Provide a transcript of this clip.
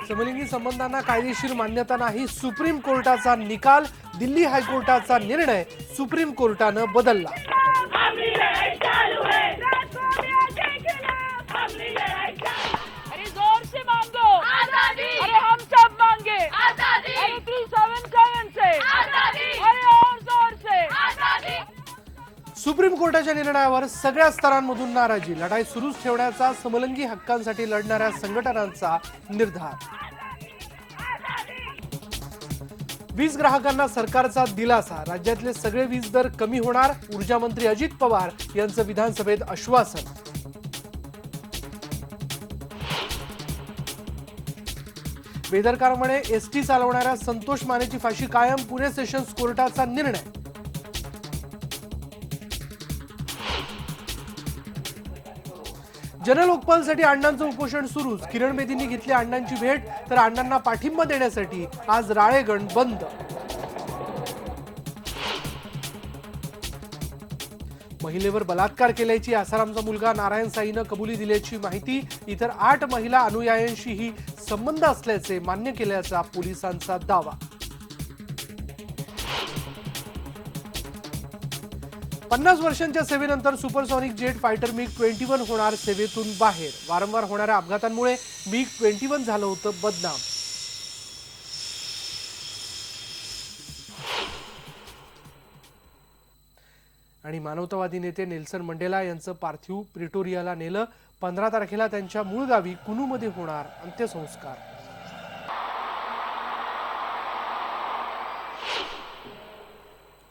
समलिंगी संबंधांना कायदेशीर मान्यता नाही, सुप्रीम कोर्टाचा निकाल. दिल्ली हायकोर्टाचा निर्णय सुप्रीम कोर्टानं बदलला. अरे जोर से मांगो आजादी, अरे हम सब मांगे आजादी, अरे 37 से आजादी, अरे और जोर से आजादी. सुप्रीम कोर्टाच्या निर्णयावर सगळ्या स्तरांमधून नाराजी. लढाई सुरूच ठेवण्याचा समलिंगी हक्कांसाठी लढणाऱ्या संघटनांचा निर्धार. वीज ग्राहकांना सरकारचा दिलासा. राज्यातले सगळे वीज दर कमी होणार. ऊर्जा मंत्री अजित पवार यांचं विधानसभेत आश्वासन. बेदरकारपणे एसटी चालवणाऱ्या संतोष मानेची फाशी कायम. पुणे सेशन्स कोर्टाचा निर्णय. जनलोकपालसाठी अण्णांचं उपोषण सुरूच. किरण बेदींनी घेतली अण्णांची भेट, तर अण्णांना पाठिंबा देण्यासाठी आज राळेगण बंद. महिलेवर बलात्कार केल्याची आसारामचा मुलगा नारायण साईनं कबुली दिल्याची माहिती. इतर 8 महिला अनुयायांशीही संबंध असल्याचे मान्य केल्याचा पोलिसांचा दावा. 50 वर्षांच्या सेवेनंतर सुपरसॉनिक जेट फायटर MiG-21 होणार सेवेतून बाहेर. वारंवार होणाऱ्या अपघातांमुळे MiG-21 झालं होतं बदनाम. आणि मानवतावादी नेते नेल्सन मंडेला यांचं पार्थिव प्रिटोरियाला नेलं. 15 तारखेला त्यांच्या मूळ गावी कुनूमध्ये होणार अंत्यसंस्कार.